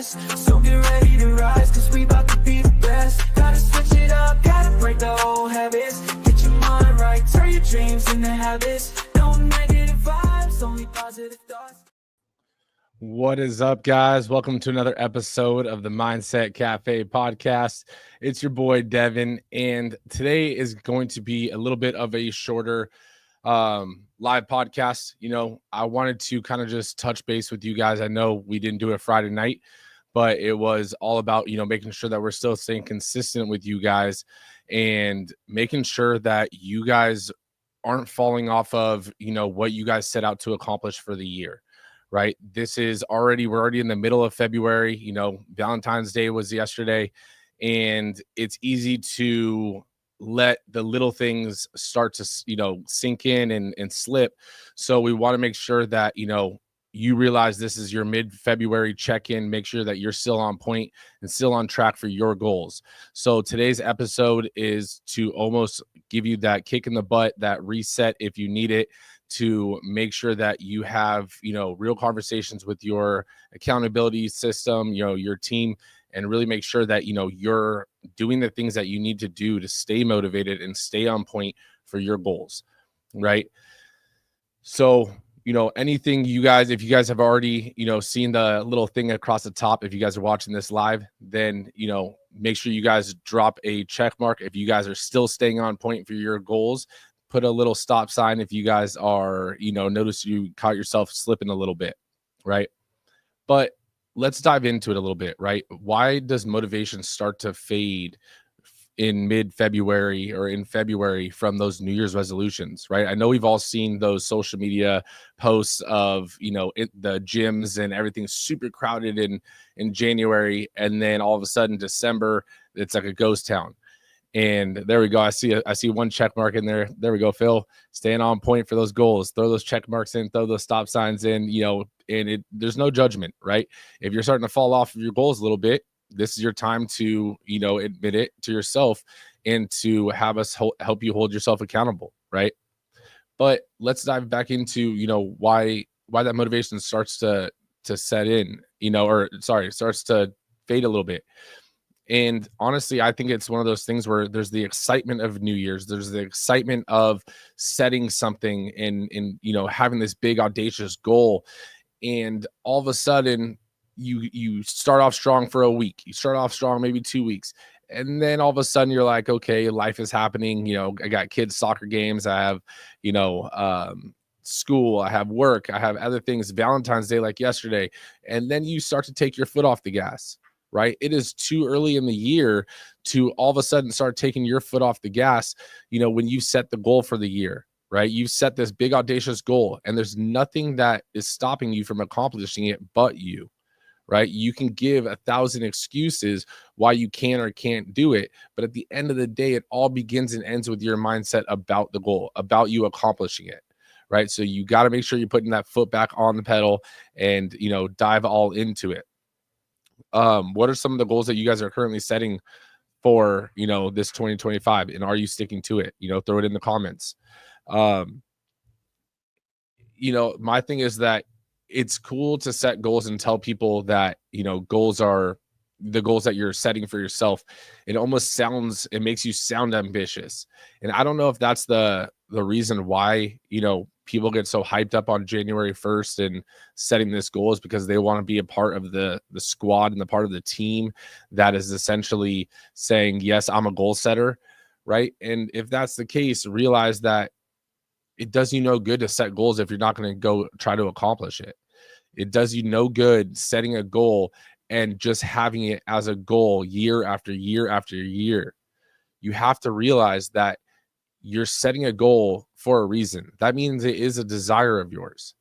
So get ready to rise, cause we about to be the best. Gotta switch it up, gotta break the old habits. Get your mind right, turn your dreams into habits. No negative vibes, only positive thoughts. What is up, guys? Welcome to another episode of the Mindset Cafe podcast. It's your boy Devin, and today is going to be a little bit of a shorter live podcast. I wanted to kind of just touch base with you guys. I know we didn't do it Friday night, but it was all about, making sure that we're still staying consistent with you guys and making sure that you guys aren't falling off of, what you guys set out to accomplish for the year, right? We're already in the middle of February. Valentine's Day was yesterday, and it's easy to let the little things start to, sink in and slip. So we want to make sure that, you realize this is your mid-February check-in. Make sure that you're still on point and still on track for your goals. So today's episode is to almost give you that kick in the butt, that reset if you need it, to make sure that you have, real conversations with your accountability system, your team, and really make sure that, you're doing the things that you need to do to stay motivated and stay on point for your goals, right? So, anything if you guys have already, seen the little thing across the top, if you guys are watching this live, then, make sure you guys drop a check mark. If you guys are still staying on point for your goals, put a little stop sign. If you guys are, notice you caught yourself slipping a little bit, right? But let's dive into it a little bit, right? Why does motivation start to fade in mid-February or in February from those New Year's resolutions, right? I know we've all seen those social media posts of, the gyms and everything's super crowded in January. And then all of a sudden, December, it's like a ghost town. And there we go. I see one check mark in there. There we go, Phil. Staying on point for those goals. Throw those check marks in, throw those stop signs in, and there's no judgment, right? If you're starting to fall off of your goals a little bit, this is your time to, admit it to yourself and to have us help you hold yourself accountable, right? But let's dive back into, why that motivation starts to set in, starts to fade a little bit. And honestly, I think it's one of those things where there's the excitement of New Year's, there's the excitement of setting something and having this big audacious goal, and all of a sudden you start off strong for a week, you start off strong maybe 2 weeks, and then all of a sudden you're like, okay, life is happening. I got kids' soccer games, I have school, I have work, I have other things, Valentine's Day like yesterday, and then you start to take your foot off the gas. Right? It is too early in the year to all of a sudden start taking your foot off the gas, when you set the goal for the year, right? You've set this big audacious goal, and there's nothing that is stopping you from accomplishing it but you, right? You can give 1,000 excuses why you can or can't do it, but at the end of the day, it all begins and ends with your mindset about the goal, about you accomplishing it, right? So you got to make sure you're putting that foot back on the pedal and, dive all into it. What are some of the goals that you guys are currently setting for, this 2025, and are you sticking to it? Throw it in the comments. My thing is that it's cool to set goals and tell people that, goals are the goals that you're setting for yourself. It makes you sound ambitious. And I don't know if that's the reason why, people get so hyped up on January 1st and setting this goal, is because they want to be a part of the squad and the part of the team that is essentially saying, yes, I'm a goal setter, right? And if that's the case, realize that it does you no good to set goals if you're not going to go try to accomplish it. It does you no good setting a goal and just having it as a goal year after year after year. You have to realize that you're setting a goal for a reason. That means it is a desire of yours,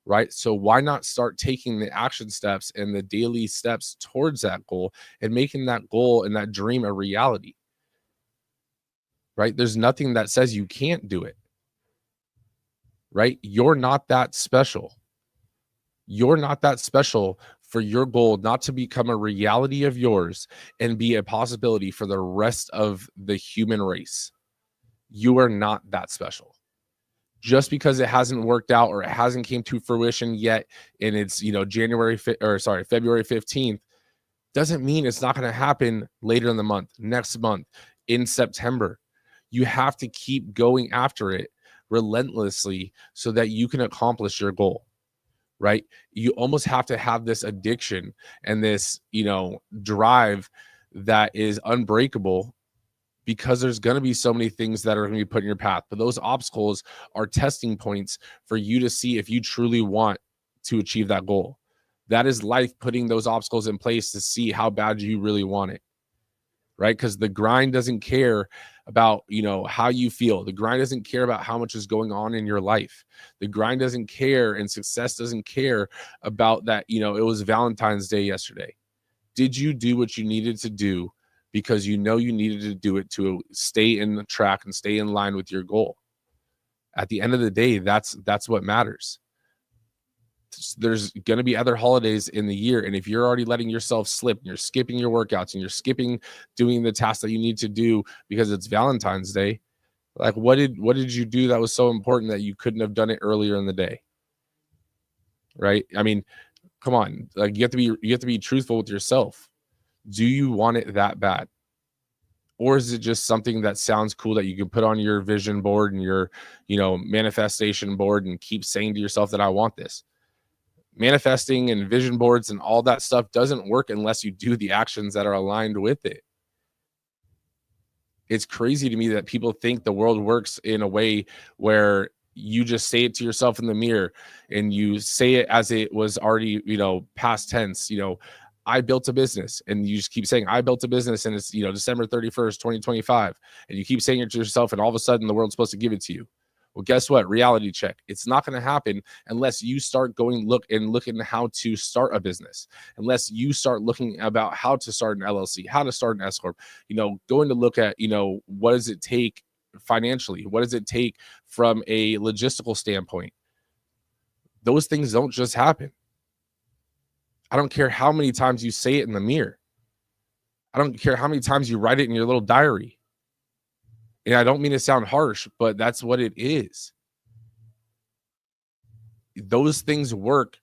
right? So why not start taking the action steps and the daily steps towards that goal and making that goal and that dream a reality, right? There's nothing that says you can't do it, right? You're not that special. You're not that special for your goal not to become a reality of yours and be a possibility for the rest of the human race. You are not that special. Just because it hasn't worked out or it hasn't came to fruition yet, and it's February 15th, doesn't mean it's not going to happen later in the month, next month, in September. You have to keep going after it relentlessly so that you can accomplish your goal, right? You almost have to have this addiction and this, drive that is unbreakable, because there's going to be so many things that are going to be put in your path. But those obstacles are testing points for you to see if you truly want to achieve that goal. That is life putting those obstacles in place to see how bad you really want it, right? Because the grind doesn't care about, how you feel. The grind doesn't care about how much is going on in your life. The grind doesn't care, and success doesn't care about that. It was Valentine's Day yesterday. Did you do what you needed to do because you needed to do it to stay in the track and stay in line with your goal? At the end of the day, that's what matters. There's going to be other holidays in the year, and if you're already letting yourself slip, and you're skipping your workouts, and you're skipping doing the tasks that you need to do because it's Valentine's Day, like what did you do that was so important that you couldn't have done it earlier in the day? Right? I mean, come on, like you have to be truthful with yourself. Do you want it that bad? Or is it just something that sounds cool that you can put on your vision board and your, manifestation board and keep saying to yourself that I want this? Manifesting and vision boards and all that stuff doesn't work unless you do the actions that are aligned with it. It's crazy to me that people think the world works in a way where you just say it to yourself in the mirror and you say it as it was already, past tense. I built a business, and you just keep saying I built a business, and it's, December 31st, 2025. And you keep saying it to yourself, and all of a sudden the world's supposed to give it to you. Well, guess what? Reality check. It's not going to happen unless you start looking how to start a business, unless you start looking about how to start an LLC, how to start an S Corp, going to look at, what does it take financially? What does it take from a logistical standpoint? Those things don't just happen. I don't care how many times you say it in the mirror. I don't care how many times you write it in your little diary. And I don't mean to sound harsh, but that's what it is. Those things work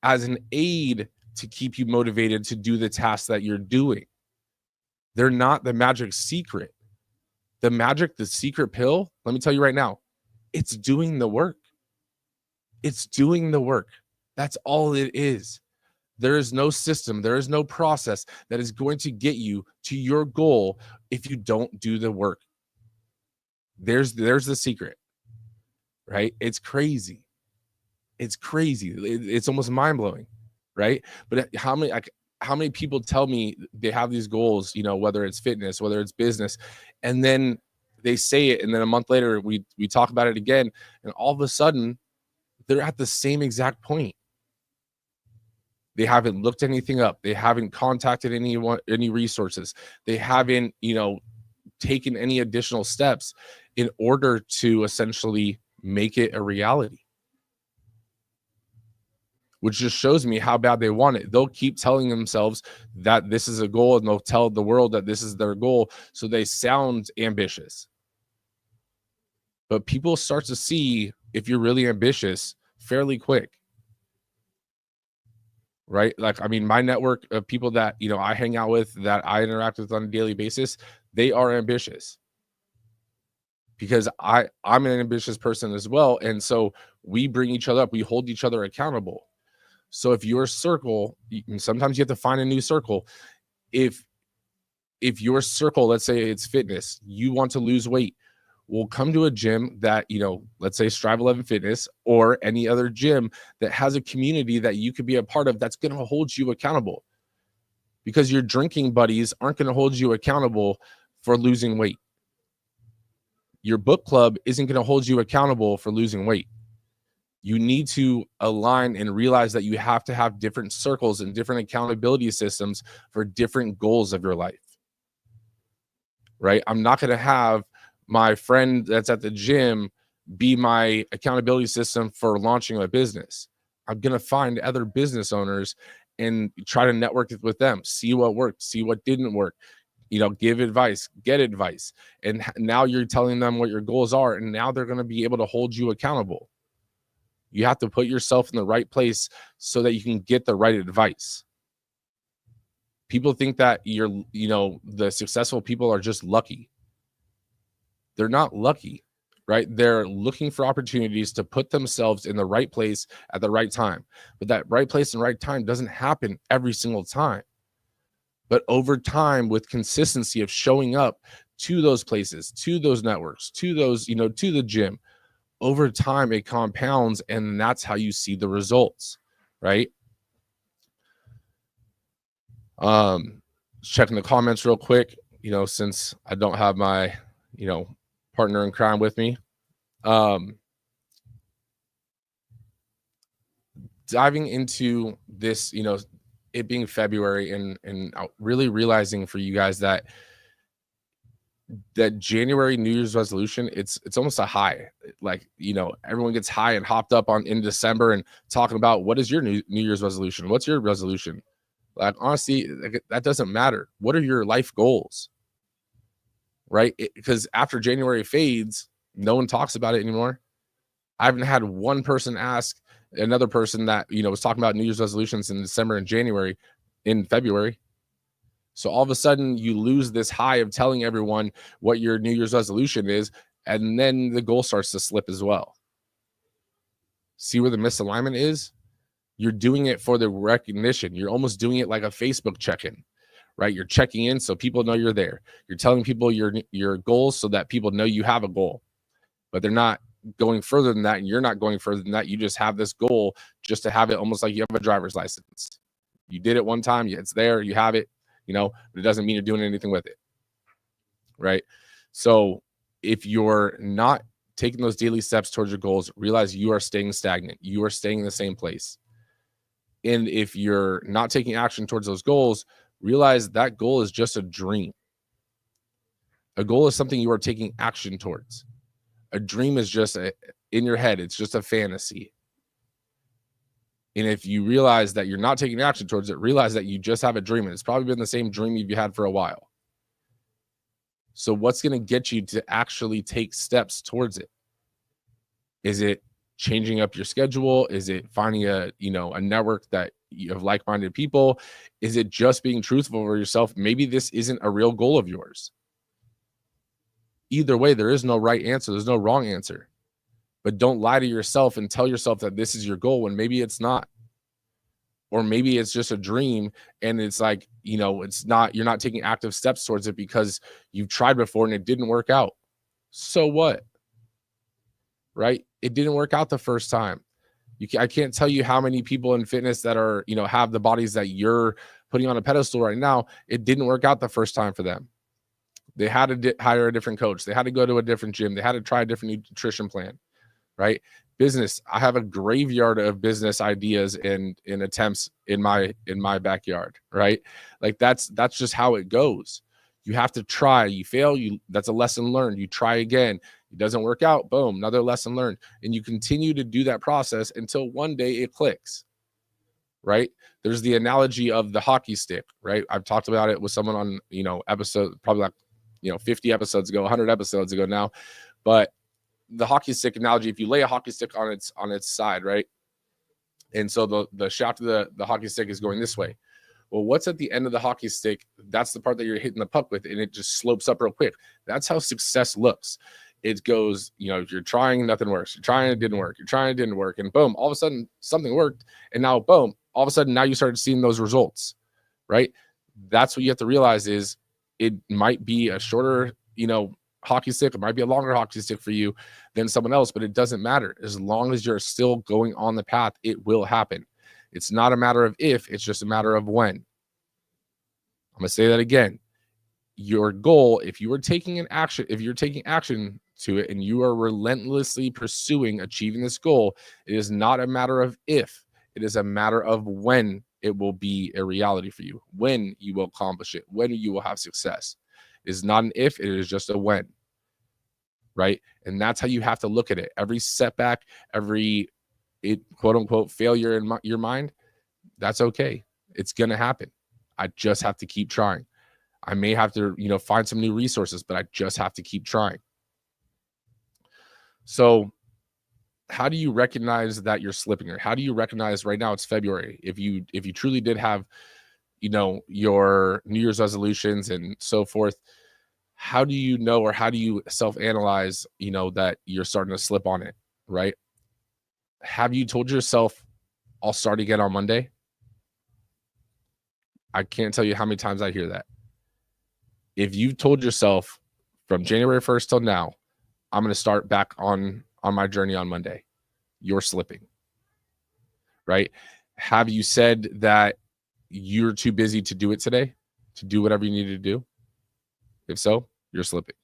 as an aid to keep you motivated to do the tasks that you're doing. They're not the magic secret. The secret pill, let me tell you right now, it's doing the work. It's doing the work. That's all it is. There is no system, there is no process that is going to get you to your goal if you don't do the work. There's the secret, right? It's crazy. It's crazy. It's almost mind-blowing, right? But how many people tell me they have these goals, whether it's fitness, whether it's business, and then they say it, and then a month later we talk about it again, and all of a sudden they're at the same exact point. They haven't looked anything up. They haven't contacted any resources. They haven't, taken any additional steps in order to essentially make it a reality. Which just shows me how bad they want it. They'll keep telling themselves that this is a goal, and they'll tell the world that this is their goal, so they sound ambitious. But people start to see if you're really ambitious fairly quick. Right? Like, I mean, my network of people that, I hang out with, that I interact with on a daily basis, they are ambitious, because I'm an ambitious person as well. And so we bring each other up. We hold each other accountable. So if your circle, sometimes you have to find a new circle. If your circle, let's say it's fitness, you want to lose weight, will come to a gym that, let's say Strive 11 Fitness, or any other gym that has a community that you could be a part of that's going to hold you accountable, because your drinking buddies aren't going to hold you accountable for losing weight. Your book club isn't going to hold you accountable for losing weight. You need to align and realize that you have to have different circles and different accountability systems for different goals of your life, right? I'm not going to have my friend that's at the gym be my accountability system for launching a business. I'm going to find other business owners and try to network with them, see what worked, see what didn't work, give advice, get advice. And now you're telling them what your goals are, and now they're going to be able to hold you accountable. You have to put yourself in the right place so that you can get the right advice. People think that the successful people are just lucky. They're not lucky, right? They're looking for opportunities to put themselves in the right place at the right time. But that right place and right time doesn't happen every single time. But over time, with consistency of showing up to those places, to those networks, to those, to the gym, over time it compounds, and that's how you see the results, right? Checking the comments real quick, since I don't have my, partner in crime with me. Diving into this, it being February and really realizing for you guys that January New Year's resolution, it's almost a high. Like, everyone gets high and hopped up in December and talking about what is your New Year's resolution? What's your resolution? Like, honestly, that doesn't matter. What are your life goals? Right? Because after January fades, no one talks about it anymore. I haven't had one person ask another person that, was talking about New Year's resolutions in December and January in February. So all of a sudden you lose this high of telling everyone what your New Year's resolution is, and then the goal starts to slip as well. See where the misalignment is? You're doing it for the recognition. You're almost doing it like a Facebook check-in, right? You're checking in so people know you're there. You're telling people your goals so that people know you have a goal, but they're not going further than that, and you're not going further than that. You just have this goal just to have it, almost like you have a driver's license. You did it one time, it's there, you have it, but it doesn't mean you're doing anything with it, right? So if you're not taking those daily steps towards your goals, realize you are staying stagnant. You are staying in the same place. And if you're not taking action towards those goals, realize that goal is just a dream. A goal is something you are taking action towards. A dream is just in your head. It's just a fantasy. And if you realize that you're not taking action towards it, realize that you just have a dream, and it's probably been the same dream you've had for a while. So what's going to get you to actually take steps towards it? Is it changing up your schedule? Is it finding a network that you have like-minded people? Is it just being truthful with yourself? Maybe this isn't a real goal of yours. Either way, there is no right answer. There's no wrong answer. But don't lie to yourself and tell yourself that this is your goal when maybe it's not. Or maybe it's just a dream, and it's like, it's not, you're not taking active steps towards it because you've tried before and it didn't work out. So what? Right? It didn't work out the first time. I can't tell you how many people in fitness that are, have the bodies that you're putting on a pedestal right now. It didn't work out the first time for them. They had to hire a different coach. They had to go to a different gym. They had to try a different nutrition plan, right? Business. I have a graveyard of business ideas and attempts in my backyard, right? Like that's just how it goes. You have to try. You fail. That's a lesson learned. You try again. It doesn't work out. Boom, another lesson learned. And you continue to do that process until one day it clicks, right? There's the analogy of the hockey stick, right? I've talked about it with someone on, episode, probably like, 50 episodes ago, 100 episodes ago now. But the hockey stick analogy, if you lay a hockey stick on its side, right? And so the shaft of the hockey stick is going this way. Well, what's at the end of the hockey stick? That's the part that you're hitting the puck with, and it just slopes up real quick. That's how success looks. It goes, if you're trying, nothing works. You're trying, it didn't work. You're trying, it didn't work. And boom, all of a sudden something worked. And now, boom, all of a sudden now you started seeing those results, right? That's what you have to realize is it might be a shorter, hockey stick. It might be a longer hockey stick for you than someone else, but it doesn't matter. As long as you're still going on the path, it will happen. It's not a matter of if, it's just a matter of when. I'm going to say that again. Your goal, if you're taking action to it and you are relentlessly pursuing achieving this goal, it is not a matter of if, it is a matter of when it will be a reality for you, when you will accomplish it, when you will have success. It is not an if, it is just a when, right? And that's how you have to look at it. Every setback, every quote unquote failure in your mind, that's okay. It's going to happen. I just have to keep trying. I may have to, find some new resources, but I just have to keep trying. So how do you recognize that you're slipping, or how do you recognize right now it's February? If you truly did have, your New Year's resolutions and so forth, how do you know, or how do you self-analyze, that you're starting to slip on it, right? Have you told yourself, I'll start again on Monday? I can't tell you how many times I hear that. If you've told yourself from January 1st till now, I'm going to start back on my journey on Monday, you're slipping, right? Have you said that you're too busy to do it today, to do whatever you need to do? If so, you're slipping.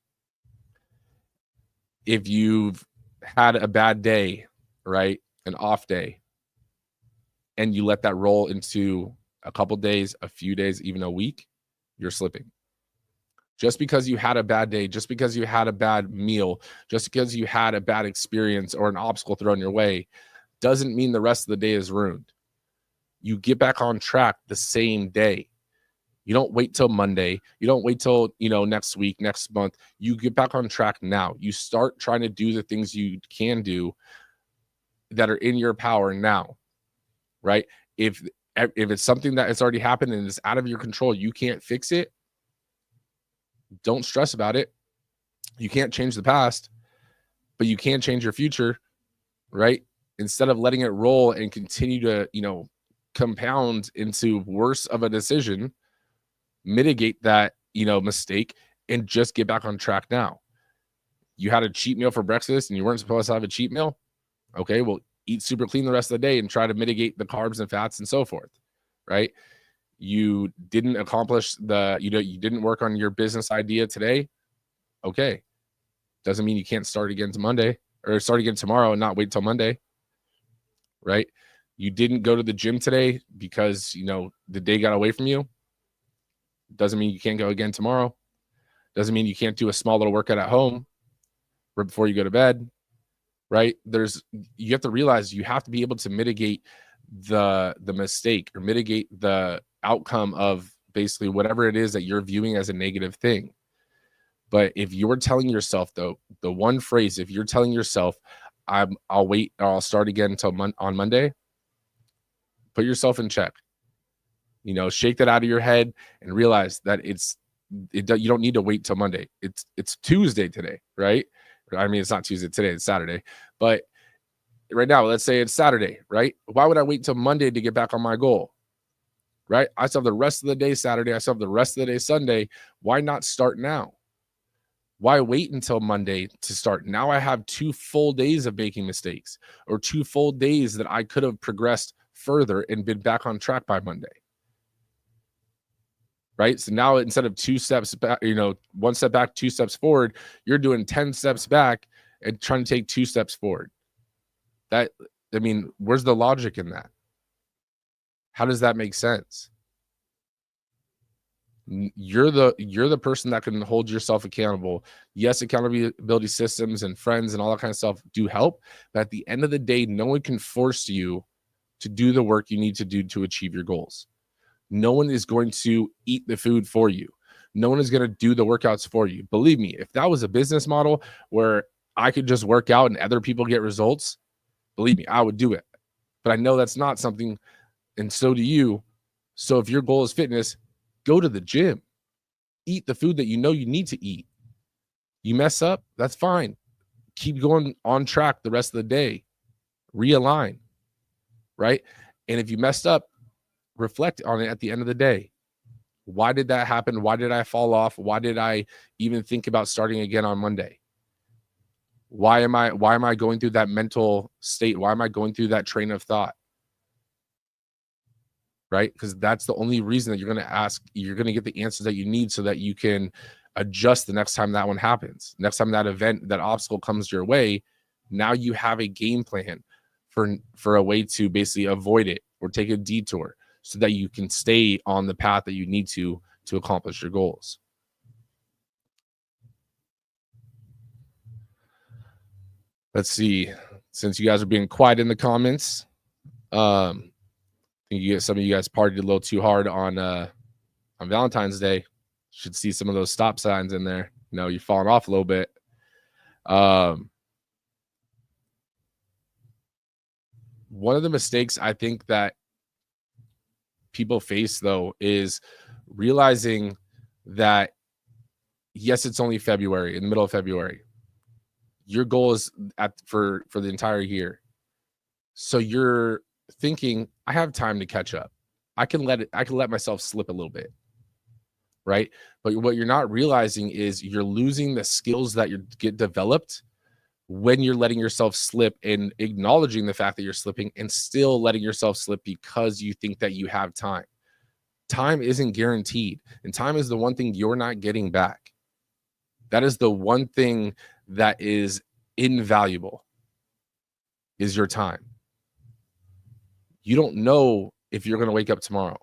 If you've had a bad day, right, an off day, and you let that roll into a couple days, a few days, even a week, you're slipping. Just because you had a bad day, just because you had a bad meal, just because you had a bad experience or an obstacle thrown your way, doesn't mean the rest of the day is ruined. You get back on track the same day. You don't wait till Monday. You don't wait till, next week, next month. You get back on track now. You start trying to do the things you can do that are in your power now, right? If it's something that has already happened and it's out of your control, you can't fix it, don't stress about it. You can't change the past, but you can change your future, right? Instead of letting it roll and continue to, compound into worse of a decision, mitigate that, mistake and just get back on track now. You had a cheat meal for breakfast and you weren't supposed to have a cheat meal. Okay, well, eat super clean the rest of the day and try to mitigate the carbs and fats and so forth, right? You didn't accomplish you didn't work on your business idea today. Okay. Doesn't mean you can't start again to Monday or start again tomorrow and not wait till Monday, right? You didn't go to the gym today because, the day got away from you. Doesn't mean you can't go again tomorrow. Doesn't mean you can't do a small little workout at home right before you go to bed, right? You have to realize you have to be able to mitigate the mistake or mitigate the outcome of basically whatever it is that you're viewing as a negative thing. But if you're telling yourself, though, the one phrase, if you're telling yourself, I'll wait, or I'll start again until on Monday, put yourself in check. Shake that out of your head and realize that you don't need to wait till Monday. It's Tuesday today, right? I mean, it's not Tuesday today, it's Saturday. But right now, let's say it's Saturday, right? Why would I wait till Monday to get back on my goal? Right? I still have the rest of the day Saturday. I still have the rest of the day Sunday. Why not start now? Why wait until Monday to start? Now I have 2 full days of making mistakes, or 2 full days that I could have progressed further and been back on track by Monday. Right? So now instead of 2 steps back, 1 step back, 2 steps forward, you're doing 10 steps back and trying to take 2 steps forward. Where's the logic in that? How does that make sense? You're the person that can hold yourself accountable. Yes, accountability systems and friends and all that kind of stuff do help, but at the end of the day, no one can force you to do the work you need to do to achieve your goals. No one is going to eat the food for you. No one is going to do the workouts for you. Believe me, if that was a business model where I could just work out and other people get results, believe me, I would do it. But I know that's not something, and so do you. So if your goal is fitness, go to the gym. Eat the food that you know you need to eat. You mess up, that's fine. Keep going on track the rest of the day. Realign, right? And if you messed up, reflect on it at the end of the day. Why did that happen? Why did I fall off? Why did I even think about starting again on Monday? Why am I going through that mental state? Why am I going through that train of thought? Right? Because that's the only reason that you're going to ask. You're going to get the answers that you need so that you can adjust the next time that one happens. Next time that event, that obstacle comes your way, now you have a game plan for a way to basically avoid it or take a detour, so that you can stay on the path that you need to accomplish your goals. Let's see. Since you guys are being quiet in the comments, I think some of you guys partied a little too hard on Valentine's Day. Should see some of those stop signs in there. You're falling off a little bit. One of the mistakes I think that people face though is realizing that yes, it's only February, in the middle of February. Your goal is for the entire year. So you're thinking, I have time to catch up. I can let myself slip a little bit. Right? But what you're not realizing is you're losing the skills that you get developed when you're letting yourself slip and acknowledging the fact that you're slipping and still letting yourself slip because you think that you have time. Time isn't guaranteed, and time is the one thing you're not getting back. That is the one thing that is invaluable, is your time. You don't know if you're going to wake up tomorrow.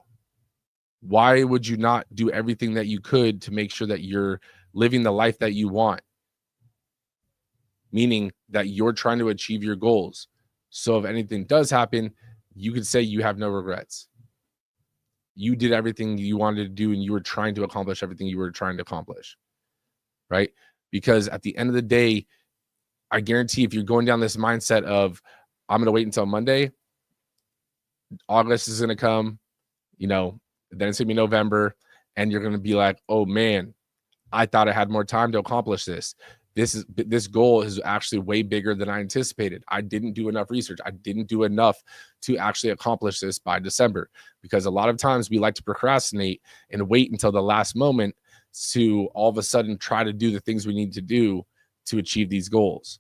Why would you not do everything that you could to make sure that you're living the life that you want? Meaning that you're trying to achieve your goals. So if anything does happen, you could say you have no regrets. You did everything you wanted to do and you were trying to accomplish everything you were trying to accomplish. Right? Because at the end of the day, I guarantee if you're going down this mindset of, I'm going to wait until Monday, August is going to come, then it's going to be November, and you're going to be like, oh man, I thought I had more time to accomplish this. This goal is actually way bigger than I anticipated. I didn't do enough research. I didn't do enough to actually accomplish this by December, because a lot of times we like to procrastinate and wait until the last moment to all of a sudden try to do the things we need to do to achieve these goals,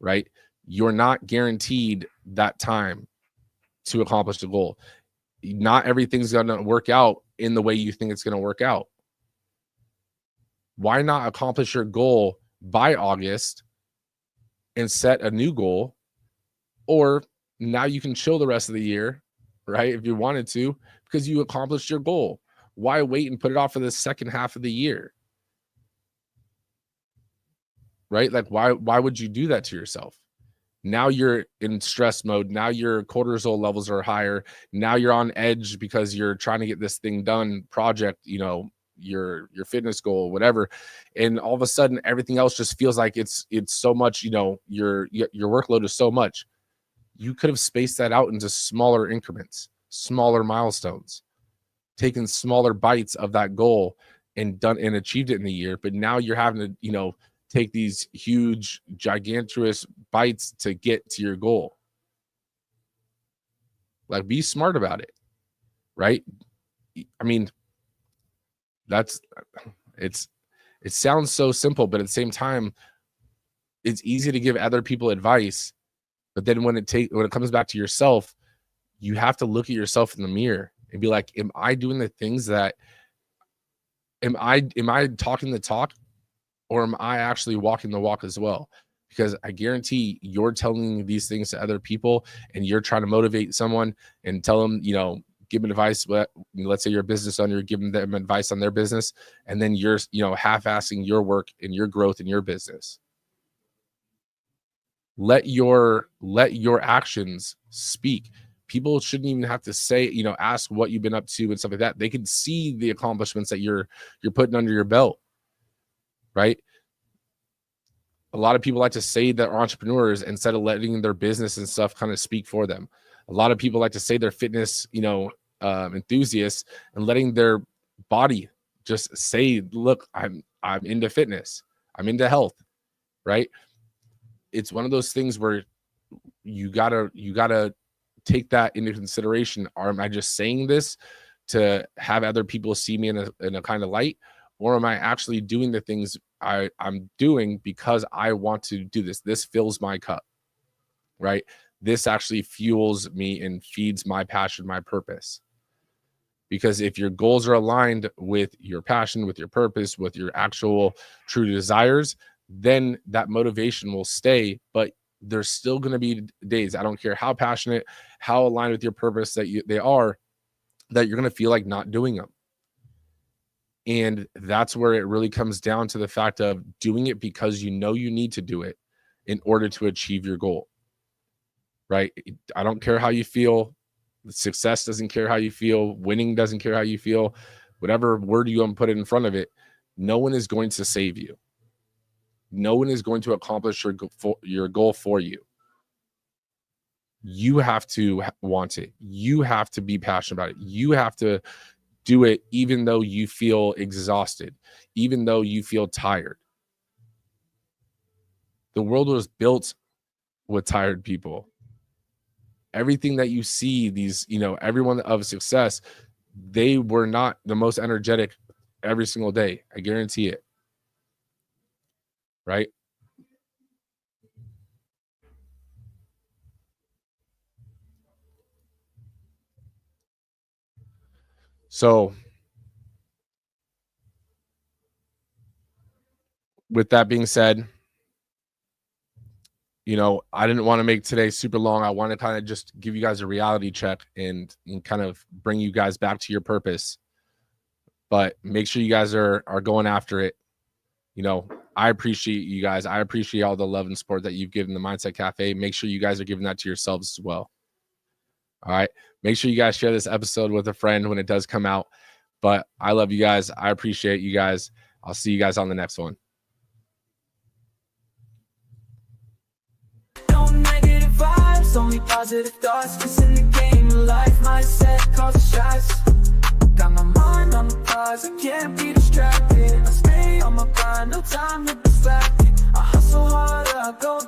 right? You're not guaranteed that time to accomplish the goal. Not everything's going to work out in the way you think it's going to work out. Why not accomplish your goal by August and set a new goal? Or now you can chill the rest of the year, right? If you wanted to, because you accomplished your goal. Why wait and put it off for the second half of the year? Right? Like, why would you do that to yourself? Now you're in stress mode. Now your cortisol levels are higher. Now you're on edge because you're trying to get this thing done, project, your fitness goal, whatever. And all of a sudden everything else just feels like it's so much, your workload is so much. You could have spaced that out into smaller increments, smaller milestones, taken smaller bites of that goal and achieved it in the year. But now you're having to, take these huge, gigantuous bites to get to your goal. Like, be smart about it, right? I mean, it sounds so simple, but at the same time, it's easy to give other people advice. But then when it comes back to yourself, you have to look at yourself in the mirror and be like, am I doing the things that, am I talking the talk? Or am I actually walking the walk as well? Because I guarantee you're telling these things to other people and you're trying to motivate someone and tell them, give them advice. But let's say you're a business owner, you're giving them advice on their business, and then you're, half-assing your work and your growth in your business. Let your actions speak. People shouldn't even have to say, ask what you've been up to and stuff like that. They can see the accomplishments that you're putting under your belt. Right? A lot of people like to say they're entrepreneurs instead of letting their business and stuff kind of speak for them. A lot of people like to say they're fitness, enthusiasts, and letting their body just say, look, I'm into fitness. I'm into health, right? It's one of those things where you gotta take that into consideration. Or am I just saying this to have other people see me in a kind of light? Or am I actually doing the things I'm doing because I want to do this? This fills my cup, right? This actually fuels me and feeds my passion, my purpose. Because if your goals are aligned with your passion, with your purpose, with your actual true desires, then that motivation will stay. But there's still going to be days, I don't care how passionate, how aligned with your purpose that they are, that you're going to feel like not doing them. And that's where it really comes down to the fact of doing it because you need to do it in order to achieve your goal, right? I don't care how you feel. Success doesn't care how you feel. Winning doesn't care how you feel. Whatever word you want to put in front of it, no one is going to save you. No one is going to accomplish your goal for you. you have to want it. You have to be passionate about it. You have to do it even though you feel exhausted, even though you feel tired. The world was built with tired people. Everything that you see, these, everyone of success, they were not the most energetic every single day. I guarantee it. Right? So with that being said, I didn't want to make today super long. I want to kind of just give you guys a reality check and kind of bring you guys back to your purpose. But make sure you guys are going after it. I appreciate you guys. I appreciate all the love and support that you've given the Mindset Cafe. Make sure you guys are giving that to yourselves as well. All right. Make sure you guys share this episode with a friend when it does come out. But I love you guys. I appreciate you guys. I'll see you guys on the next one. No negative vibes, only positive thoughts. Cause in the game of life, mindset causes stress. Got my mind on the prize, I can't be distracted. I stay on my grind, no time to be slacking. I hustle harder, I go